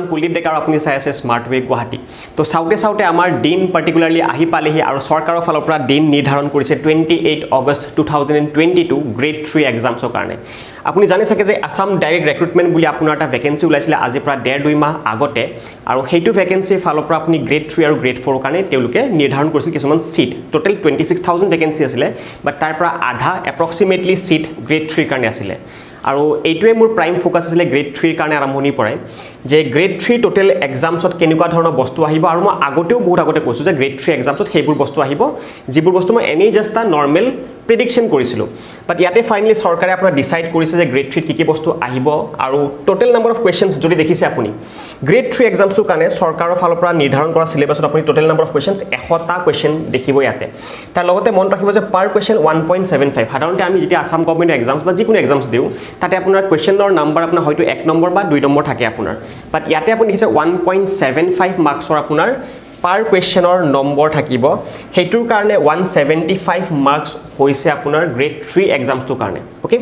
কুলদীপ ডেকা আৰু আপুনি চাই আছে স্মাৰ্ট ৱে গুৱাহাটী তো চাউতে আমাৰ দিন পাৰ্টিকুলাৰলি আহি পালেহি আৰু চৰকাৰৰ ফালৰ পৰা দিন নিৰ্ধাৰণ কৰিছে 28 আগষ্ট 2022 গ্ৰেড 3 এক্সামছৰ কাৰণে আপুনি জানি থাকে যে আসাম ডাইৰেক্ট ৰিক্ৰুটমেন্ট বুলি আপোনাৰ এটা ভ্যাকেন্সি ওলাইছিল আজি পৰা 1.5-2 মাহ আগতে আৰু সেইটো ভ্যাকেন্সি ফালৰ পৰা আপুনি গ্ৰেড 3 আৰু গ্ৰেড 4 কাৰণে তেওঁলোকে নিৰ্ধাৰণ কৰিছিল কিছুমান সিট টোটাল 26000 ভ্যাকেন্সি আছিল বাট তাৰ পৰা আধা এপ্ৰক্সিমেটলি সিট গ্ৰেড 3 কাৰণে আছিল আৰু এইটোৱে মোৰ প্ৰাইম ফোকাস আছিল গ্ৰেড 3 কাৰণে আৰম্ভণি পৰাই যে গ্ৰেড 3 টোটাল এক্সামছত কেনেকুৱা ধৰণৰ বস্তু আহিব আৰু মই আগতেও বহুত আগতে কৈছো যে গ্ৰেড 3 এক্সামছত সেইবোৰ বস্তু আহিব যিবোৰ বস্তু মই এনেই জাস্ট এটা নৰ্মেল প্ৰেডিকশন কৰিছিলো বাট ইয়াতে ফাইনালি চৰকাৰে আপোনাৰ ডিসাইড কৰিছে যে গ্ৰেড 3 কি বস্তু আহিব আৰু টোটাল নাম্বাৰ অফ কোৱেশ্চনছ যদি দেখিছে আপুনি গ্ৰেড 3 এক্সামছৰ কাৰণে চৰকাৰৰ ফালৰ পৰা নিৰ্ধাৰণ কৰা সিলেবাছত আপুনি টোটাল নাম্বাৰ অফ কোৱেশ্চনছ 100টা কোৱেশ্চন দেখিব ইয়াতে তাৰ লগতে মন ৰাখিব যে পাৰ কোৱেশ্চন 1.75 সাধাৰণতে আমি যেতিয়া আসাম গভৰ্ণমেণ্ট এক্সামছ বা যিকোনো এক্সামছ দিও তাতে আপোনাৰ কোৱেশ্চনৰ নাম্বাৰ আপোনাৰ হয়তো 1 নম্বৰ বা 2 নম্বৰ থাকে আপোনাৰ বাট ইয়াতে আপুনি দেখিছে 1.75 মাৰ্কছৰ আপোনাৰ পাৰ কোৱেশ্চনৰ নম্বৰ থাকিব হেতুৰ কাৰণে 175 মাৰ্কছ হৈছে আপোনাৰ গ্ৰেড 3 এক্সামছৰ কাৰণে ওকে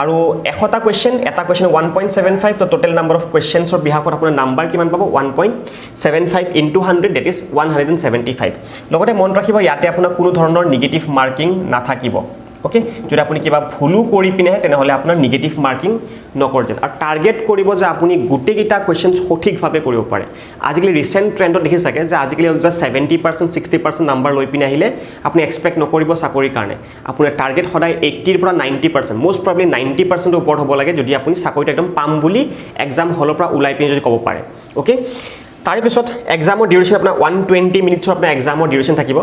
আৰু 100টা কোৱেশ্চন এটা কোৱেশ্চন 1.75 তো টোটাল নাম্বাৰ অফ কোৱেশ্চনছৰ বিহাফত আপোনাৰ নাম্বাৰ কিমান পাব 1.75 ইনটু 100 দ্যাট ইজ 175 লগতে মন ৰাখিব ইয়াতে আপোনাৰ কোনো ধৰণৰ নেগেটিভ মাৰ্কিং নাথাকিব ওকে যদি আপুনি কিবা ভুলু কৰি পিনে তেনেহলে আপোনাৰ নেগেটিভ মাৰ্কিং নকৰজেন আৰু টাৰ্গেট কৰিব যে আপুনি গুটেকিটা কোৱেশ্চনছ সঠিকভাৱে কৰিব পাৰে আজিকালি ৰিসেন্ট ট্ৰেন্ডত দেখি থাকে যে আজিকালি জাস্ট 70% 60% নাম্বাৰ লৈ পিনে আহিলে আপুনি এক্সপেক্ট নকৰিব চাকৰিৰ কাৰণে আপোনাৰ টাৰ্গেট সদায় 80 ৰ পৰা 90% মোষ্ট প্ৰবলি 90% ওপৰত হ'ব লাগে যদি আপুনি চাকৰিটো একদম পাম বুলি এক্সাম হলৰ পৰা উলাই পিনে যদি ক'ব পাৰে ওকে তাৰে পিছত এক্সামৰ ডিউৰেশ্যন আপোনাৰ 120 মিনিটছৰ আপোনাৰ এক্সামৰ ডিউৰেশ্যন থাকিব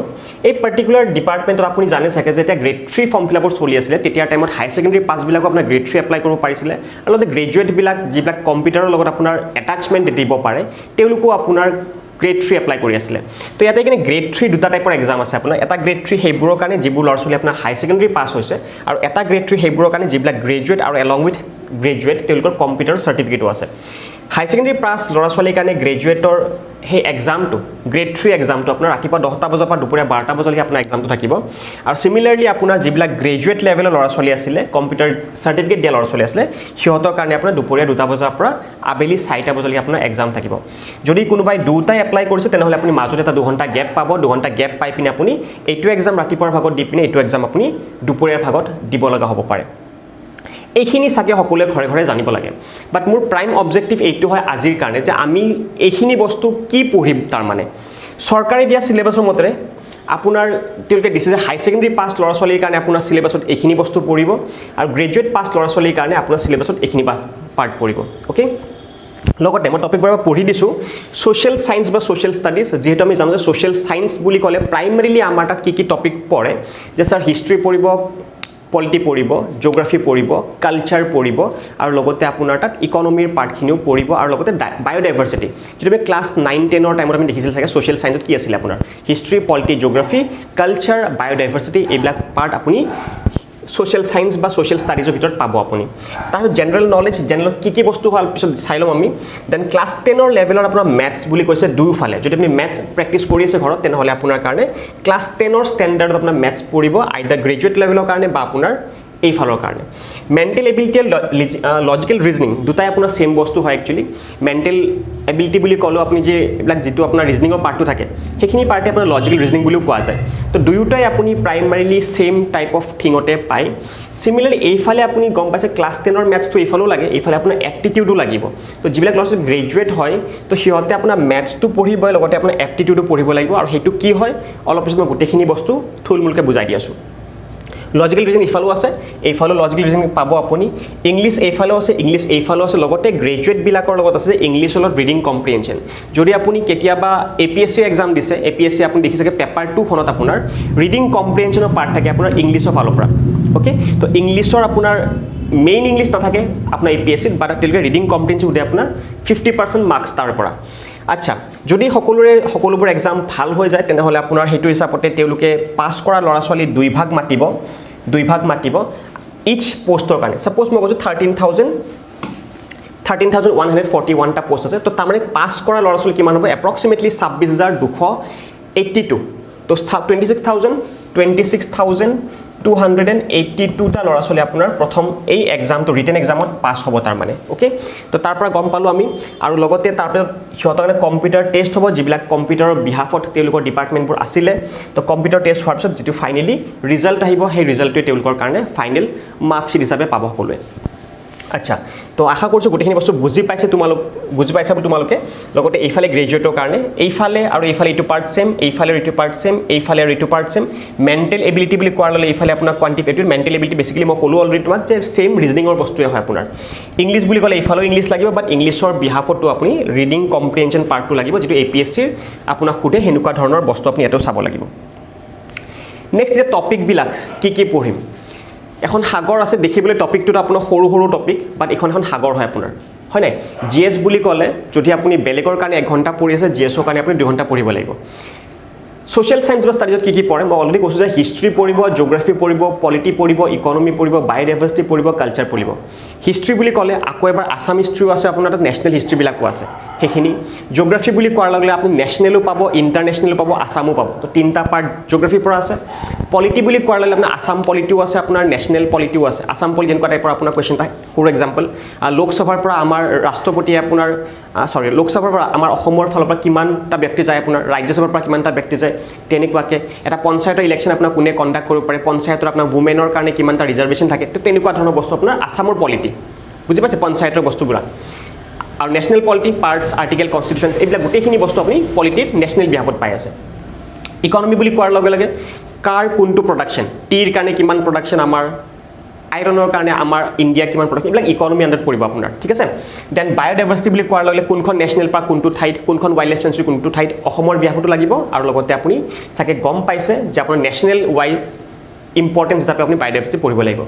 এই পাৰ্টিকুলাৰ ডিপাৰ্টমেণ্টত আপুনি জানে চাগে যে এটা গ্ৰেড 3 ফৰ্ম ফিলআপৰ চলি আছিল তেতিয়া টাইমত হাই সেকেন্ডাৰী পাছ বিলাক আপোনাৰ গ্ৰেড 3 এপ্লাই কৰিব পাৰিছিল আৰু লগতে গ্ৰেজুৱেট বিলাক যিবিলাক কম্পিউটাৰৰ লগত আপোনাৰ এটাচমেন্ট দিব পাৰে তেওঁলোকো আপোনাৰ গ্ৰেড 3 এপ্লাই কৰি আছিল তো ইয়াতে কিনে গ্ৰেড 3 দুটা টাইপৰ এক্সাম আছে আপোনাৰ এটা গ্ৰেড 3 হেইবোৰৰ কাৰণে যিবোৰ লৰছলি আপোনাৰ হাই সেকেন্ডাৰী পাছ হৈছে আৰু এটা গ্ৰেড 3 হেইবোৰৰ কাৰণে যিবিলাক গ্ৰেজুৱেট আৰু এলং উইথ গ্ৰেজুৱেট তেওঁলোকৰ কম্পিউটাৰ সাৰ্টিফিকেটো আছে হাই সেকেন্ডাৰী পাছ লৰাছলি কাৰণে গ্ৰেজুৱেটৰ হে এক্সামটো গ্ৰেড 3 এক্সামটো আপোনাৰ ৰাতিপুৱা 10টা বজাৰ পৰা দুপৰীয়া 12টা বজালৈকে আপোনাৰ এক্সামটো থাকিব আৰু সিমিলাৰলি আপোনাৰ যিবিলাক গ্ৰেজুৱেট লেভেলৰ লৰাছলি আছিল কম্পিউটাৰ সাৰ্টিফিকেট দিয়া লৰাছলি আছিল সিহঁতৰ কাৰণে আপোনাৰ দুপৰীয়া 2টা বজাৰ পৰা আবেলি 4টা বজালৈকে আপোনাৰ এক্সাম থাকিব যদি কোনোবাই দুটাই এপ্লাই কৰিছে তেনেহলে আপুনি মাজতে এটা 2 ঘণ্টা গ্যাপ পাব 2 ঘণ্টা গ্যাপ পাই পিনে আপুনি এইটো এক্সাম ৰাতিপুৱাৰ ভাগত দি পিনে এইটো এক্সাম আপুনি দুপৰীয়াৰ ভাগত দিব লগা হ'ব পাৰে এইখিনি সাকে সকলে ঘৰে ঘৰে জানিব লাগে বাট মোৰ প্ৰাইম অবজেক্টিভ এইটো হয় আজিৰ কাৰণে যে আমি এইখিনি বস্তু কি পঢ়িম তাৰ মানে সৰকাৰে দিয়া সিলেবাসৰ মতে আপোনাৰ তেওঁলোকে দিছে যে হাই সেকেন্ডাৰী পাছ লৰাছলিৰ কাৰণে আপোনাৰ সিলেবাসত এইখিনি বস্তু পঢ়িব আৰু গ্ৰেজুৱেট পাছ লৰাছলিৰ কাৰণে আপোনাৰ সিলেবাসত এইখিনি পাৰ্ট পঢ়িব ওকে লগতে মই টপিক বাৰু পঢ়ি দিছো সোশ্যাল সায়েন্স বা সোশ্যাল স্টাডিজ যেহেতু আমি জানো যে সোশ্যাল সায়েন্স বুলি ক'লে প্ৰাইমাৰীলি আমাৰ তাত কি টপিক পঢ়ে যে স্যাৰ হিষ্ট্ৰি পঢ়িব পলিটি পঢ়িব জিওগ্ৰাফি পঢ়িব কালচাৰ পঢ়িব আৰু লগতে আপোনাৰ তাত ইকনমিৰ পাৰ্টখিনিও পঢ়িব আৰু লগতে বায়োডাইভাৰ্সিটি যদি ক্লাস 9 10 ৰ টাইমত আমি দেখিছিল চাগে সোশ্যাল সায়েন্সত কি আছিল আপোনাৰ হিষ্ট্ৰি পলিটি জিওগ্ৰাফি কালচাৰ বায়োডাইভাৰ্সিটি এইবিলাক পাৰ্ট আপুনি সোশ্যাল সায়েন্স বা সোশ্যাল স্টাডিজৰ ভিতৰত পাব আপুনি তাৰ জেনাৰেল নলেজ জেনাৰেল কি বস্তু হল পিছত চাই লম আমি দেন ক্লাস 10 ৰ লেভেলৰ আপোনাৰ ম্যাথছ বুলি কৈছে দুইফালে যদি আপুনি ম্যাথছ প্ৰেক্টিস কৰি আছে ঘৰত তেনেহলে আপোনাৰ কাৰণে ক্লাস 10 ৰ ষ্টেণ্ডাৰ্ডত আপোনাৰ ম্যাথছ পঢ়িব আইদাৰ গ্ৰেজুৱেট লেভেলৰ কাৰণে বা আপোনাৰ এই ফালৰ কাৰণে মেন্টাল এবিলিটি আৰু লজিক্যাল ৰিজনিং দুটাই আপোনাৰ সেম বস্তু হয় একচুয়ালি মেন্টাল এবিলিটি বুলি ক'লো আপুনি যে এইবিলাক যেটো আপোনাৰ ৰিজনিংৰ পাৰ্টটো থাকে সেইখিনি পাৰ্টে আপোনাৰ লজিক্যাল ৰিজনিং বুলিও কোৱা যায় তো দুয়োটাই আপুনি প্ৰাইমাৰীলি সেম টাইপ অফ থিংতে পায় সিমিলাৰলি এইফালে আপুনি গম পাইছে ক্লাস 10 ৰ ম্যাথছটো এইফালেও লাগে এইফালে আপোনাৰ এপ্টিটিউডো লাগিব তো যিবিলাক ল'ৰা গ্ৰেজুৱেট হয় তো সিহঁতে আপোনাৰ ম্যাথছটো পঢ়িব লগতে আপোনাৰ এপ্টিটিউডো পঢ়িব লাগিব আৰু হেতু কি হয় অলপ পিছত মই গোটেইখিনি বস্তু থুলমুলকে বুজাই দি আছো লজিক্যাল ৰিজনিং ইফালো আছে এইফালো লজিক্যাল ৰিজনিং পাব আপুনি ইংলিশ এইফালো আছে ইংলিশ এইফালো আছে লগতে গ্ৰেজুৱেট বিলাকৰ লগত আছে ইংলিশ লগত ৰিডিং কম্প্ৰিহেনশন যদি আপুনি কেতিয়াবা এপিএসসি এক্সাম দিছে এপিএসসি আপুনি দেখিছে পেপাৰ 2 খনত আপোনাৰ ৰিডিং কম্প্ৰিহেনশনৰ পাৰ্ট থাকে আপোনাৰ ইংলিশৰ ফালৰ পৰা ওকে তো ইংলিশৰ আপোনাৰ মেইন ইংলিশ নাথাকে আপোনাৰ এপিএসসি বাট তেওঁলোকে ৰিডিং কম্প্ৰিহেনশন উঠে আপোনাৰ 50% মাৰ্কস তাৰ পৰা আচ্ছা যদি সকলোবোৰ এক্সাম ভাল হৈ যায় তেনেহলে আপোনাৰ হেতু হিচাপতে তেওঁলোকে পাস কৰা লৰাছলি দুই ভাগ মাতিব ইচ পোষ্টৰ কাৰণে সাপোজ মই কৈছো 13141 টা পোষ্ট আছে তো তাৰ মানে পাস কৰা লৰাছলি কিমান হ'ব এপ্ৰক্সিমেটলি 26282 তো 26000 282টা ল'ৰা ছোৱালী আপোনাৰ প্ৰথম এই এক্সামটো ৰিটেন এক্সামত পাছ হ'ব তাৰ মানে ওকে তো তাৰ পৰা গম পালোঁ আমি আৰু লগতে তাৰপিছত সিহঁতৰ কাৰণে কম্পিউটাৰ টেষ্ট হ'ব যিবিলাক কম্পিউটাৰৰ বিহাফত তেওঁলোকৰ ডিপাৰ্টমেণ্টবোৰ আছিলে তো কম্পিউটাৰ টেষ্ট হোৱাৰ পিছত যিটো ফাইনেলি ৰিজাল্ট আহিব সেই ৰিজাল্টটোৱে তেওঁলোকৰ কাৰণে ফাইনেল মাৰ্কশ্বিট হিচাপে পাব সকলোৱে আচ্ছা তো আশা কৰিছোঁ গোটেইখিনি বস্তু বুজি পাইছা তোমালোকে লগতে এইফালে গ্ৰেজুৱেটৰ কাৰণে এইফালে আৰু এইফালে এইটো পাৰ্ট ছেম এইফালে এইটো পাৰ্ট ছেম এইফালে আৰু এইটো পাৰ্ট ছেম মেণ্টেল এবিলিটি বুলি কোৱাৰ লগে এইফালে আপোনাৰ কোৱান্টিফিকেটিভ মেণ্টেল এবিলিটি বেছিকেলি মই ক'লোঁ অলৰেডি তোমাক যে ছেম ৰিজনিঙৰ বস্তুৱে হয় আপোনাৰ ইংলিছ বুলি ক'লে এইফালেও ইংলিছ লাগিব বাট ইংলিছৰ বিহাফতো আপুনি ৰিডিং কম্প্ৰিহেনশ্যন পাৰ্টটো লাগিব যিটো APSCৰ আপোনাক সোধে সেনেকুৱা ধৰণৰ বস্তু আপুনি ইয়াতেও চাব লাগিব নেক্সট এতিয়া টপিকবিলাক কি পঢ়িম এখন সাগৰ আছে দেখিবলৈ টপিকটোত আপোনাৰ সৰু সৰু টপিক বাট এখন সাগৰ হয় আপোনাৰ হয় নাই GS বুলি ক'লে যদি আপুনি বেলেগৰ কাৰণে 1 ঘণ্টা পঢ়ি আছে GSৰ কাৰণে আপুনি 2 ঘণ্টা পঢ়িব লাগিব সোশ্যাল সায়েন্স বা ষ্টাডিজত কি পঢ়ে মই অলৰেডি কৈছোঁ যে হিষ্ট্ৰী পঢ়িব জিঅ'গ্ৰাফি পঢ়িব পলিটি পঢ়িব ইকনমি পঢ়িব বায়'ডাইভাৰ্চিটি পঢ়িব কালচাৰ পঢ়িব হিষ্ট্ৰী বুলি ক'লে আকৌ এবাৰ আসাম হিষ্ট্ৰীও আছে আপোনাৰ তাত নেশ্যনেল হিষ্ট্ৰীবিলাকো আছে সেইখিনি জিঅ'গ্ৰাফি বুলি কোৱাৰ লগে আপুনি নেশ্যনেলো পাব ইণ্টাৰনেশ্যনেলো পাব আসামো পাব তো 3টা পাৰ্ট জিঅ'গ্ৰাফিৰ পৰা আছে পলিটি বুলি কোৱাৰ লগে আপোনাৰ আসাম পলিটিও আছে আপোনাৰ নেশ্যনেল পলিটিও আছে আসাম পলিটি যেনেকুৱা টাইপৰ আপোনাৰ কুৱেশ্যন থাকে ফৰ এক্সাম্পল লোকসভাৰ পৰা আমাৰ ৰাষ্ট্ৰপতিয়ে আপোনাৰ লোকসভাৰ পৰা আমাৰ অসমৰ ফালৰ পৰা কিমানটা ব্যক্তি যায় আপোনাৰ ৰাজ্যসভাৰ পৰা কিমানটা ব্যক্তি যায় তেনেকুৱাকৈ এটা পঞ্চায়তৰ ইলেকশ্যন আপোনাৰ কোনে কণ্ডাক্ট কৰিব পাৰে পঞ্চায়তৰ আপোনাৰ ৱুমেনৰ কাৰণে কিমানটা ৰিজাৰ্ভেশ্যন থাকে তো তেনেকুৱা ধৰণৰ বস্তু আপোনাৰ আসামৰ পলিটি বুজি পাইছে পঞ্চায়তৰ বস্তুবিলাক আৰু national polity parts article constitution এইবিলাক গোটেইখিনি বস্তু আপুনি পলিটিত নেশ্যনেল বিহাফত পাই আছে ইকনমি বুলি কোৱাৰ লগে লগে কাৰ কোনটো প্ৰডাকশ্যন টিৰ কাৰণে কিমান প্ৰডাকশ্যন আমাৰ আইৰণৰ কাৰণে আমাৰ ইণ্ডিয়া কিমান প্ৰডাকশ্যন এইবিলাক ইকনমি আণ্ডাৰত পৰিব আপোনাৰ ঠিক আছে দেন বায়'ডাইভাৰ্চিটি বুলি কোৱাৰ লগে কোনখন নেশ্যনেল পাৰ্ক কোনটো ঠাইত কোনখন ৱাইল্ড লাইফ চেঞ্চুৰী কোনটো ঠাইত অসমৰ বিহাফতো লাগিব আৰু লগতে আপুনি চাগে গম পাইছে যে আপোনাৰ নেশ্যনেল ইম্পৰ্টেঞ্চ হিচাপে আপুনি বায়'ডাইভাৰ্চিটি পঢ়িব লাগিব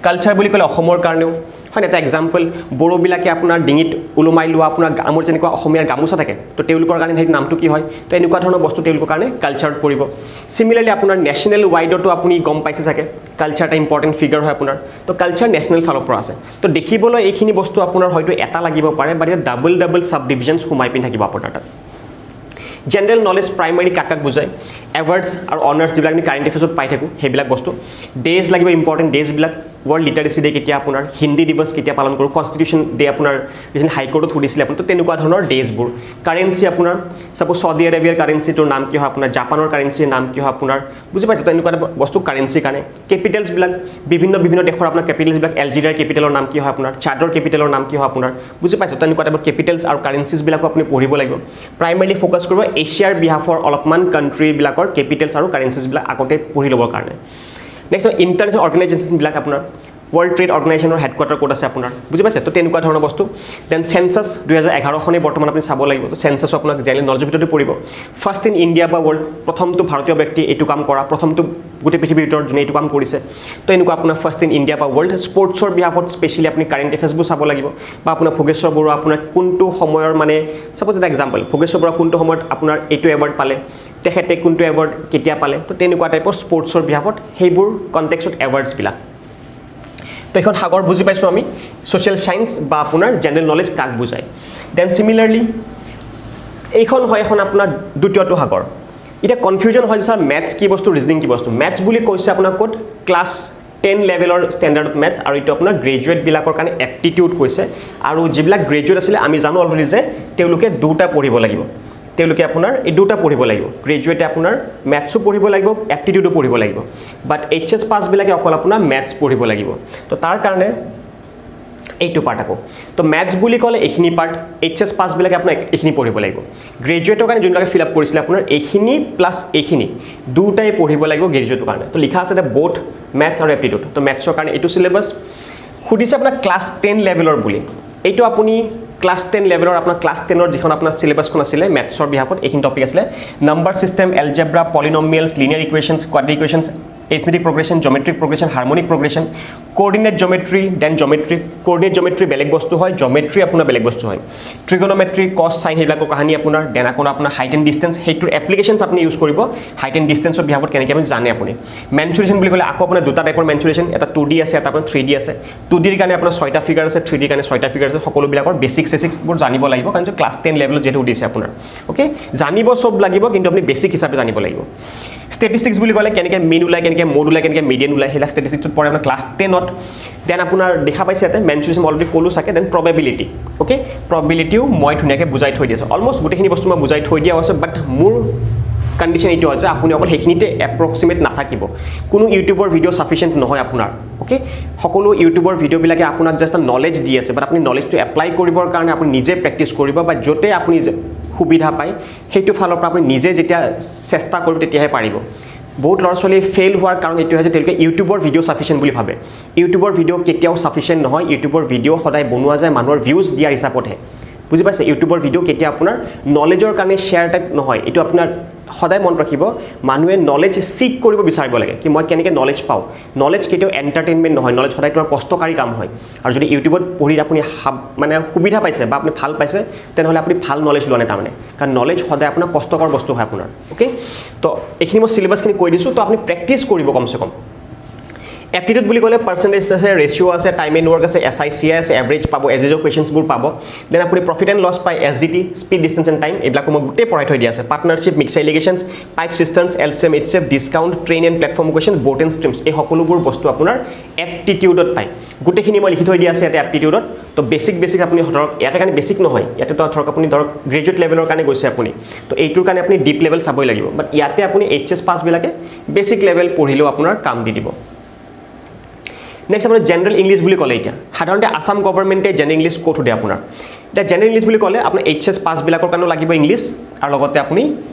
কালচাৰ বুলি ক'লে অসমৰ কাৰণেও হয় এটা এক্সাম্পল বড়োবিলাকে আপোনাৰ ডিঙিত ওলোমাই লোৱা আপোনাৰ আমাৰ যেনেকুৱা অসমীয়াৰ গামোচা থাকে তো তেওঁলোকৰ কাৰণে সেই নামটো কি হয় তো এনেকুৱা ধৰণৰ বস্তু তেওঁলোকৰ কাৰণে কালচাৰত পৰিব চিমিলাৰলি আপোনাৰ নেশ্যনেল ৱাইডতো আপুনি গম পাইছে চাগে কালচাৰ এটা ইম্পৰ্টেণ্ট ফিগাৰ হয় আপোনাৰ তো কালচাৰ নেশ্যনেল ফালৰ পৰা আছে তো দেখিবলৈ এইখিনি বস্তু আপোনাৰ হয়তো এটা লাগিব পাৰে বাট ইয়াত ডাবল চাব ডিভিজনছ সোমাই পিনি থাকিব আপোনাৰ তাত জেনেৰেল নলেজ প্ৰাইমাৰী কাক বুজায় এৱাৰ্ডছ আৰু অনাৰ্ছ যিবিলাক আমি কাৰেণ্ট এফেয়াৰ্ছত পাই থাকোঁ সেইবিলাক বস্তু ডেজ লাগিব ইম্পৰ্টেণ্ট ডেজবিলাক ৱৰ্ল্ড লিটাৰেচি ডে কেতিয়া আপোনাৰ হিন্দী দিৱস কেতিয়া পালন কৰোঁ কনষ্টিটিউশ্যন ডে আপোনাৰ যিখিনি হাইকোৰ্টত সুধিছিলে আপুনি তো তেনেকুৱা ধৰণৰ ডেজবোৰ কাৰেঞ্চি আপোনাৰ ছাপ'জ চৌদি আৰবিয়াৰ কাৰেঞ্চিটোৰ নাম কি হয় আপোনাৰ জাপানৰ কাৰেঞ্চিৰ নাম কি হয় আপোনাৰ বুজি পাইছে তো এনেকুৱা এটা বস্তু কাৰেঞ্চিৰ কাৰণে কেপিটেলছবিলাক বিভিন্ন দেশৰ আপোনাৰ কেপিটেলছবিলাক এলজেৰিয়াৰ কেপিটেলৰ নাম কি হয় আপোনাৰ চাডৰ কেপিটেলৰ নাম কি হয় আপোনাৰ বুজি পাইছে তো এনেকুৱা টাইপৰ কেপিটেলছ আৰু কাৰেঞ্চিছবিলাকো আপুনি পঢ়িব লাগিব প্ৰাইমাৰীলি ফ'কাছ কৰিব এছিয়াৰ বিহাফৰ অলপমান কাণ্ট্ৰিবিলাকৰ কেপিটেলছ আৰু কাৰেঞ্চিছবিলাক আগতে পঢ়ি ল'বৰ কাৰণে নেক্সট ইণ্টাৰনেশ্যনেল অৰ্গেনাইজেশ্যনবিলাক আপোনাৰ ৱৰ্ল্ড ট্ৰেড অৰ্গেনাইজেশ্যনৰ হেডকোৱাৰ্টাৰ ক'ত আছে আপোনাৰ বুজি পাইছে তো তেনেকুৱা ধৰণৰ বস্তু দেন চেঞ্চাছ 2011খনেই বৰ্তমান আপুনি চাব লাগিব তো চেঞ্চাছো আপোনাক জেনেৰেল নলেজৰ ভিতৰতে পৰিব ফাৰ্ষ্ট ইন ইণ্ডিয়া বা ৱৰ্ল্ড প্ৰথমটো ভাৰতীয় ব্যক্তি এইটো কাম কৰা প্ৰথমটো গোটেই পৃথিৱীৰ ভিতৰত যোনে এইটো কাম কৰিছে তো এনেকুৱা আপোনাৰ ফাৰ্ষ্ট ইন ইণ্ডিয়া বা ৱৰ্ল্ড স্পৰ্টছৰ বিহাফত স্পেচিয়েলি আপুনি কাৰেণ্ট এফেয়াৰ্ছবোৰ চাব লাগিব বা আপোনাৰ ভোগেশ্বৰ বৰুৱা আপোনাৰ কোনটো সময়ৰ মানে ছাপ'জ এটা এক্সাম্পল ভোগেশ্বৰ বৰুৱা কোনটো সময়ত আপোনাৰ এইটো এৱাৰ্ড পালে তেখেতে কোনটো এৱাৰ্ড কেতিয়া পালে তো তেনেকুৱা টাইপৰ স্পৰ্টছৰ বিহাফত সেইবোৰ কণ্টেক্সত এৱাৰ্ডছবিলাক তো এখন সাগৰ বুজি পাইছোঁ আমি ছ'চিয়েল ছায়েন্স বা আপোনাৰ জেনেৰেল নলেজ কাক বুজায় দেন চিমিলাৰলি এইখন হয় এখন আপোনাৰ দ্বিতীয়টো সাগৰ এতিয়া কনফিউজন হয় যে ছাৰ মেথছ কি বস্তু ৰিজনিং কি বস্তু মেথছ বুলি কৈছে আপোনাৰ ক'ত ক্লাছ 10 লেভেলৰ ষ্টেণ্ডাৰ্ডত মেথছ আৰু এইটো আপোনাৰ গ্ৰেজুৱেটবিলাকৰ কাৰণে এপ্টিটিউড কৈছে আৰু যিবিলাক গ্ৰেজুৱেট আছিলে আমি জানো অলৰেডি যে তেওঁলোকে দুটা পঢ়িব লাগিব তেওঁলোকে আপোনাৰ এই দুটা পঢ়িব লাগিব গ্ৰেজুৱেটে আপোনাৰ মেথছো পঢ়িব লাগিব এপ্টিটিউডো পঢ়িব লাগিব বাট HS পাছবিলাকে অকল আপোনাৰ মেথছ পঢ়িব লাগিব তো তাৰ কাৰণে এইটো পাৰ্ট আকৌ তো মেথছ বুলি ক'লে এইখিনি পাৰ্ট HS পাছবিলাকে আপোনাৰ এইখিনি পঢ়িব লাগিব গ্ৰেজুৱেটৰ কাৰণে যোনবিলাকে ফিল আপ কৰিছিলে আপোনাৰ এইখিনি প্লাছ এইখিনি দুটাই পঢ়িব লাগিব গ্ৰেজুৱেটৰ কাৰণে তো লিখা আছে যে বোথ মেথছ আৰু এপ্টিটিউড তো মেথছৰ কাৰণে এইটো চিলেবাছ সুধিছে আপোনাৰ ক্লাছ 10 লেভেলৰ বুলি এইটো আপুনি ক্লাছ 10 লেভেলৰ আপোনাৰ ক্লাছ 10ৰ যিখন আপোনাৰ চিলেবাছখন আছিলে মেথছৰ বিহাফত এইখিনি টপিক আছিলে number system algebra polynomials linear equations quadratic equations arithmetic progression geometric progression harmonic progression coordinate geometry then geometry coordinate geometry বেলেগ বস্তু হয় geometry আপোনাৰ বেলেগ বস্তু হয় trigonometry cos sin হেবিলাকৰ কাহিনী আপোনাৰ দেন আপোনাৰ height and distance হেইটোৰ এপ্লিকেশনছ আপুনি ইউজ কৰিব height and distance অফ বিহাফত কেনেকৈ আপুনি জানে আপুনি mensuration বুলি ক'লে আকৌ আপোনাৰ দুটা টাইপৰ mensuration এটা 2D আছে এটা আপোনাৰ 3D আছে 2D ৰ কাৰণে আপোনাৰ 6টা ফিগাৰ আছে 3D ৰ কাৰণে 6টা ফিগাৰ আছে সকলো বিলাকৰ বেসিকবোৰ জানিব লাগিব কাৰণ ক্লাছ 10 লেভেলত যেটো দিছে আপোনাৰ ওকে জানিব সব লাগিব কিন্তু আপুনি বেসিক হিচাপে জানিব লাগিব ষ্টেটিষ্টিক্স বুলি ক'লে কেনেকৈ মিন ওলায়, কেনেকৈ মোড ওলায়, কেনেকৈ মিডিয়ান ওলায়, সেইবিলাক ষ্টেটিষ্টিক্সত পৰে আপোনাৰ ক্লাছ 10ত। দেন আপোনাৰ দেখা পাইছে ইয়াতে মেনচুৰেশ্যন অলৰেডি ক'লো চাগে। দেন প্ৰবেবিলিটি, অ'কে, প্ৰবেবিলিটিও মই ধুনীয়াকৈ বুজাই থৈ দি আছোঁ। অলমষ্ট গোটেইখিনি বস্তু মই বুজাই থৈ দিয়া আছে, বাট মোৰ কণ্ডিশ্যন এইটো হয় যে আপুনি অকল সেইখিনিতে এপ্ৰক্সিমেট নাথাকিব। কোনো ইউটিউবৰ ভিডিঅ' ছাফিচিয়েণ্ট নহয় আপোনাৰ, অ'কে। সকলো ইউটিউবৰ ভিডিঅ'বিলাকে আপোনাক জাষ্ট নলেজ দি আছে, বাট আপুনি নলেজটো এপ্লাই কৰিবৰ কাৰণে আপুনি নিজে প্ৰেক্টিছ কৰিব, বা য'তে আপুনি সুবিধা পায় সেইটো ফালৰ পৰা আপুনি নিজে যেতিয়া চেষ্টা কৰিব তেতিয়াহে পাৰিব। বহুত ল'ৰা ছোৱালী ফেইল হোৱাৰ কাৰণ এইটো হয় যে তেওঁলোকে ইউটিউবৰ ভিডিঅ' ছাফিচিয়েণ্ট বুলি ভাবে। ইউটিউবৰ ভিডিঅ' কেতিয়াও ছাফিচিয়েণ্ট নহয়। ইউটিউবৰ ভিডিঅ' সদায় বনোৱা যায় মানুহৰ ভিউজ দিয়াৰ হিচাপতহে, বুজি পাইছে? ইউটিউবৰ ভিডিঅ' কেতিয়া আপোনাৰ নলেজৰ কাৰণে শ্বেয়াৰ টাইপ নহয়। এইটো আপোনাৰ সদায় মনত ৰাখিব, মানুহে নলেজ ছিক কৰিব বিচাৰিব লাগে, কি মই কেনেকৈ নলেজ পাওঁ। নলেজ কেতিয়াও এণ্টাৰটেইনমেণ্ট নহয়, নলেজ সদায় তোমাৰ কষ্টকাৰী কাম হয়। আৰু যদি ইউটিউবত পঢ়ি আপুনি মানে সুবিধা পাইছে বা আপুনি ভাল পাইছে, তেনেহ'লে আপুনি ভাল নলেজ লোৱা নাই তাৰমানে, কাৰণ নলেজ সদায় আপোনাৰ কষ্টকৰ বস্তু হয় আপোনাৰ, অ'কে। তো এইখিনি মই চিলেবাছখিনি কৈ দিছোঁ, তো আপুনি প্ৰেক্টিছ কৰিব কমচে কম। এপ্টিটিউড বুলি ক'লে পাৰ্চেণ্টেজ আছে, ৰেচিঅ' আছে, টাইম এণ্ড ৱৰ্ক আছে, SICI আছে, এভাৰেজ পাব, এজেজৰ কুৱেশ্যনছবোৰ পাব। দেন আপুনি প্ৰফিট এণ্ড লছ পায়, SDT, speed, distance and time, এইবিলাকো মই গোটেই পঢ়াই থৈ দিয়া আছে। Partnership, mixture alligations, pipe systems, LCM, HCF, discount, train and platform question, boat and streams, এই সকলোবোৰ বস্তু আপোনাৰ এপ্টিটিউডত পায়। গোটেইখিনি মই লিখি থৈ দিয়া আছে ইয়াতে এপ্টিটিউডত। তো বেছিক আপুনি ধৰক ইয়াতে কাৰণে বেছিক নহয়, ইয়াতে ধৰক আপুনি ধৰক গ্ৰেজুৱেট লেভেলৰ কাৰণে গৈছে আপুনি, তো এইটোৰ কাৰণে আপুনি ডিপ লেভেল চাবই লাগিব। বাট ইয়াতে আপুনি HS পাছবিলাকে বেছিক লেভেল পঢ়িলেও আপোনাৰ কাম দি দিব। নেক্সট আপোনাৰ জেনেৰেল ইংলিছ বুলি ক'লে, এতিয়া সাধাৰণতে আছাম গভৰ্ণমেণ্টে জেনেৰেল ইংলিছ ক'ত সোধে আপোনাৰ। এতিয়া জেনেৰেল ইংলিছ বুলি ক'লে আপোনাৰ HS পাছবিলাকৰ কাৰণেও লাগিব ইংলিছ, আৰু লগতে আপুনি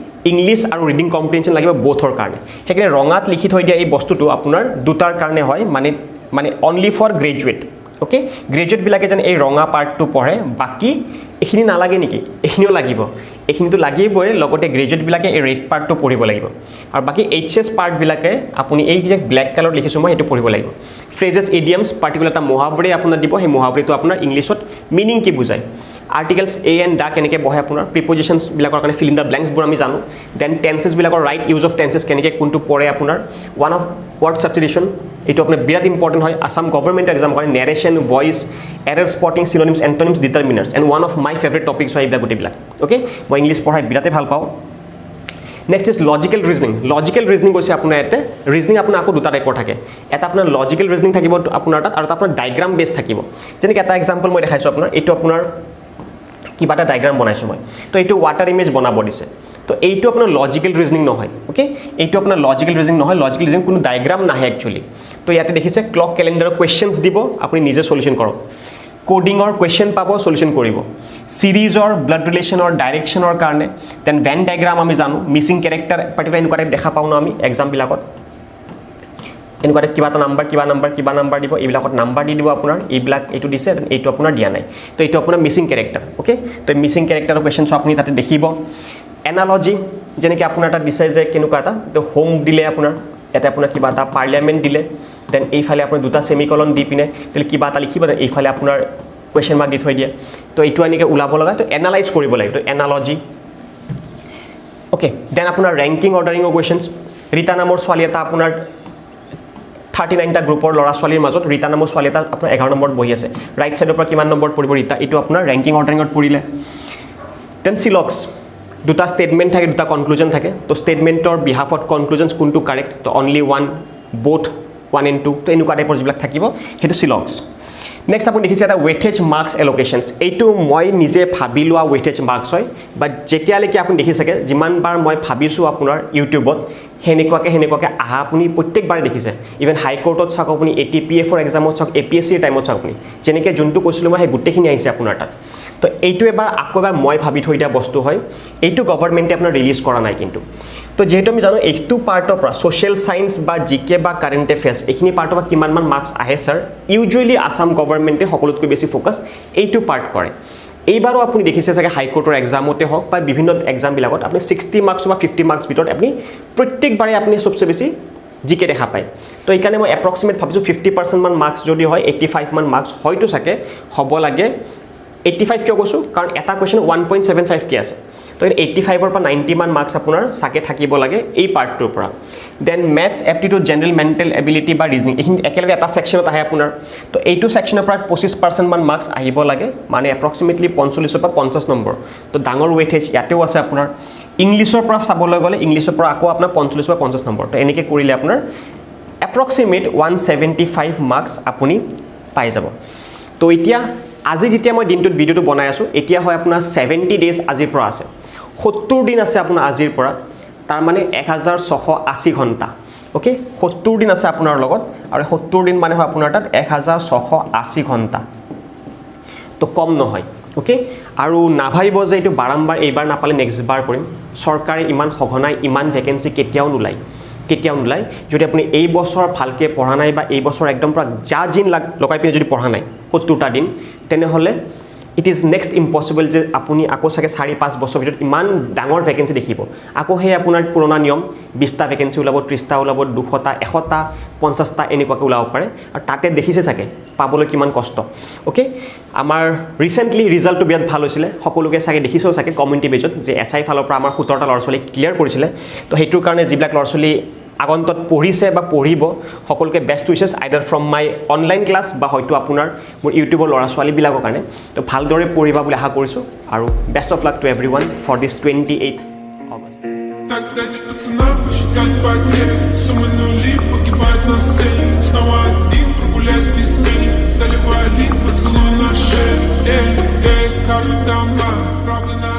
ইংলিছ আৰু ৰিডিং কম্প্ৰিহেনশ্যন লাগিব বোথৰ কাৰণে। সেইকাৰণে ৰঙাত লিখি থৈ দিয়া এই বস্তুটো আপোনাৰ দুটাৰ কাৰণে হয়, মানে অনলি ফৰ গ্ৰেজুৱেট, অ'কে। গ্ৰেজুৱেটবিলাকে যেন এই ৰঙা পাৰ্টটো পঢ়ে, বাকী এইখিনি নালাগে নেকি? এইখিনিও লাগিব, এইখিনিতো লাগিবই, লগতে গ্ৰেজুৱেটবিলাকে এই ৰেড পাৰ্টটো পঢ়িব লাগিব। আৰু বাকী HS পাৰ্টবিলাকে আপুনি এই যে ব্লেক কালাৰত লিখিছোঁ মই সেইটো পঢ়িব লাগিব। ফ্ৰেজেছ, ইডিয়ামছ, পাৰ্টিকুলাৰ এটা মহাৱৰী আপোনাৰ দিব, সেই মহাৱৰীটো আপোনাৰ ইংলিছত মিনিং কি বুজায়। আৰ্টিকেলছ এ এণ্ড দা কেনেকৈ বহে আপোনাৰ, প্ৰিপজিশ্যনছবিলাকৰ কাৰণে ফিল ইন দ্য ব্লেংকছবোৰ আমি জানো। দেন টেন্সেছবিলাকৰ ৰাইট ইউজ অফ টেন্সেছ কেনেকৈ কোনটো পৰে আপোনাৰ। ওৱান অফ ৱৰ্ড ছাবষ্টিটিউশ্যন, এইটো আপোনাৰ বিৰাট ইম্পৰ্টেণ্ট হয় আছাম গভৰ্ণমেণ্টৰ এক্সাম কাৰণে। Narration, voice, error spotting, synonyms, antonyms, determiners, and one of my favourite topics হয় এইবিলাক গোটেইবিলাক, অ'কে। মই ইংলিছ পঢ়াই বিৰাটেই ভাল পাওঁ। Next is logical reasoning. Logical reasoning কৈছে আপোনাৰ ইয়াতে, ৰিজনিং আপোনাৰ আকৌ দুটা টাইপৰ থাকে। এটা আপোনাৰ লজিকেল ৰিজনিং থাকিব আপোনাৰ তাত, আৰু এটা আপোনাৰ ডায়গ্ৰাম বেছ থাকিব। যেনেকৈ এটা এক্সাম্পল মই দেখাইছোঁ আপোনাৰ, এইটো আপোনাৰ কিবা এটা ডায়গ্ৰাম বনাইছোঁ মই, তো এইটো ৱাটাৰ ইমেজ বনাব দিছে, তো এইটো আপোনাৰ লজিকেল ৰিজনিং নহয়, অ'কে। এইটো আপোনাৰ লজিকেল ৰিজনিং নহয়, লজিকেল ৰিজনিং কোনো ডায়গ্ৰাম নাহে একচুৱেলি। তো ইয়াতে দেখিছে ক্লক কেলেণ্ডাৰৰ কুৱেশ্যনছ দিব, আপুনি নিজে সলিউশ্যন কৰক। কোডিঙৰ কুৱেশ্যন পাব, সলিউশ্যন কৰিব। চিৰিজৰ, ব্লাড ৰিলেশ্যনৰ, ডাইৰেকশ্যনৰ কাৰণে। দেন ভেন ডায়গ্ৰাম আমি জানো, মিচিং কেৰেক্টাৰ পাৰ্টিকুলাৰ এনেকুৱা টাইপ দেখা পাওঁ ন আমি এক্সামবিলাকত, এনেকুৱা টাইপ কিবা এটা নাম্বাৰ, কিবা নাম্বাৰ দিব, এইবিলাকত নাম্বাৰ দি দিব আপোনাৰ, এইবিলাক এইটো দিছে, এইটো আপোনাৰ দিয়া নাই, তো এইটো আপোনাৰ মিচিং কেৰেক্টাৰ, অ'কে। তো মিচিং কেৰেক্টাৰৰ কুৱেশ্যনছ আপুনি তাতে দেখিব। এনালজি, যেনেকৈ আপোনাৰ তাত দিছে যে কেনেকুৱা এটা, তো হোম দিলে আপোনাৰ, ইয়াতে আপোনাৰ কিবা এটা পাৰ্লিয়ামেণ্ট দিলে, দেন এইফালে আপোনাৰ দুটা ছেমিকলন দি পিনে তেতিয়াহ'লে কিবা এটা লিখিব, দেন এইফালে আপোনাৰ কুৱেশ্যন মাৰ্ক দি থৈ দিয়ে, তো এইটো এনেকৈ ওলাব লগা, তো এনালাইজ কৰিব লাগে, তো এনালজি, অ'কে। দেন আপোনাৰ ৰেংকিং অৰ্ডাৰিঙৰ কুৱেশ্যনছ। ৰীতা নামৰ ছোৱালী এটা আপোনাৰ 39টা গ্ৰুপৰ ল'ৰা ছোৱালীৰ মাজত ৰীতা নামৰ ছোৱালী এটা আপোনাৰ 11 নম্বৰত বহি আছে, ৰাইট ছাইডৰ পৰা কিমান নম্বৰত পৰিব ৰীতা, এইটো আপোনাৰ ৰেংকিং অৰ্ডাৰিঙত পৰিলে। দেন চিলক্স, দুটা ষ্টেটমেণ্ট থাকে, দুটা কনক্লুজন থাকে, তো ষ্টেটমেণ্টৰ বিহাফত কনক্লুজনছ কোনটো কাৰেক্ট, তো অনলি ওৱান, বোথ 1 and 2, তো এনেকুৱা টাইপৰ যিবিলাক থাকিব সেইটো চিলক্স। নেক্সট আপুনি দেখিছে এটা ৱেটেজ মাৰ্কছ এলোকেশ্যনছ। এইটো মই নিজে ভাবি লোৱা ৱেটেজ মাৰ্কছ হয়, বাট যেতিয়ালৈকে আপুনি দেখিছেগৈ, যিমানবাৰ মই ভাবিছোঁ আপোনাৰ ইউটিউবত, সেনেকুৱাকৈ আহা আপুনি প্ৰত্যেকবাৰে দেখিছে। ইভেন হাইকোৰ্টত চাওক আপুনি, ATPF-ৰ এক্সামত চাওক, APSC-ৰ টাইমত চাওক আপুনি, যেনেকৈ যোনটো কৈছিলোঁ মই সেই গোটেইখিনি আহিছে আপোনাৰ তাত। তো এইটো আকৌ এবাৰ মই ভাবি থৈ দিয়া বস্তু হয়, এইটো গভৰ্ণমেণ্টে আপোনাৰ ৰিলিজ কৰা নাই কিন্তু। তো যিহেতু আমি জানো এইটো পাৰ্টৰ পৰা ছ'চিয়েল ছায়েন্স বা GK বা কাৰেণ্ট এফেয়াৰ্ছ, এইখিনি পাৰ্টৰ পৰা কিমানমান মাৰ্কছ আহে ছাৰ, ইউজুৱেলি আছাম গভৰ্ণমেণ্টে সকলোতকৈ বেছি ফ'কাছ এইটো পাৰ্ট কৰে। এইবাৰো আপুনি দেখিছে চাগে হাইকোৰ্টৰ এক্সামতে হওক বা বিভিন্ন এক্সামবিলাকত আপুনি 60 মাৰ্কছ বা 50 মাৰ্কছ ভিতৰত আপুনি প্ৰত্যেকবাৰে আপুনি চবচে বেছি GK দেখা পায়। তো এইকাৰণে মই এপ্ৰক্সিমেট ভাবিছোঁ 50% মান মাৰ্কছ যদি হয়, 85 মান মাৰ্কছ হয়তো চাগে হ'ব লাগে। 85 কিয় কৈছোঁ, কাৰণ এটা কুৱেশ্যন 1.75K আছে, তো 85ৰ পৰা 90 মান মাৰ্কছ আপোনাৰ চাগে থাকিব লাগে এই পাৰ্টটোৰ পৰা। Then maths, aptitude, general mental ability বা ৰিজনিং, এইখিনি একেলগে এটা ছেকশ্যনত আহে আপোনাৰ। তো এইটো ছেকশ্যনৰ পৰা 25% মান মাৰ্কছ আহিব লাগে, মানে এপ্ৰক্সিমেটলি 45 পৰা 50 নম্বৰ। তো ডাঙৰ ৱেটেজ ইয়াতেও আছে আপোনাৰ। ইংলিছৰ পৰা চাবলৈ গ'লে ইংলিছৰ পৰা আকৌ আপোনাৰ 45 বা 50 নম্বৰ তো এনেকৈ কৰিলে আপোনাৰ এপ্ৰক্সিমেট 175 মাৰ্কছ আপুনি পাই যাব তো এতিয়া আজি যেতিয়া মই দিনটোত ভিডিঅ'টো বনাই আছোঁ এতিয়া হয় আপোনাৰ 70 ডেজ আজিৰ পৰা আছে 70 দিন আছে আপোনাৰ আজিৰ পৰা তাৰ মানে 1680 ঘণ্টা ওকে 70 দিন আছে আপোনাৰ লগত আৰু 70 দিন মানে হয় আপোনাৰ তাত 1680 ঘণ্টা তো কম নহয় ওকে আৰু নাভাবিব যে এইটো বাৰম্বাৰ এইবাৰ নাপালে নেক্সট বাৰ কৰিম চৰকাৰে ইমান সঘনাই ইমান ভেকেন্সি কেতিয়াও নোলায় যদি আপুনি এই বছৰ ভালকৈ পঢ়া নাই বা এই বছৰ একদম পুৰা যা জিন লগাই পিনে যদি পঢ়া নাই 70টা দিন তেনেহ'লে ইট ইজ নেক্সট ইম্পচিবল যে আপুনি আকৌ চাগে 4-5 বছৰ ভিতৰত ইমান ডাঙৰ ভেকেন্সি দেখিব আকৌ সেই আপোনাৰ পুৰণা নিয়ম 20টা ভেকেন্সি ওলাব 30টা ওলাব 200টা 100টা 50টা এনেকুৱাকৈ ওলাব পাৰে আৰু তাতে দেখিছে চাগে পাবলৈ কিমান কষ্ট ওকে আমাৰ ৰিসেন্টলি ৰিজাল্টটো বিৰাট ভাল হৈছিলে সকলোকে চাগে দেখিছেও চাগে কমিউনিটি বেজত যে এসআই ফালৰ পৰা আমাৰ 17টা ল'ৰা ছোৱালী ক্লিয়াৰ কৰিছিলে তো সেইটোৰ কাৰণে যিবিলাক ল'ৰা ছোৱালী আগন্তত পঢ়িছে বা পঢ়িব সকলোকে best wishes either from my online class বা হয়তো আপোনাৰ মোৰ ইউটিউবৰ ল'ৰা ছোৱালীবিলাকৰ কাৰণে তো ভালদৰে পঢ়িবা বুলি আশা কৰিছোঁ আৰু best of luck to everyone for this 28 August Так дайте пацанам посчитать потери Суммы нули погибают на сцене Снова один прогуляюсь без тени Заливаю лик, поцелуй на шею Эй, эй, как там, правда на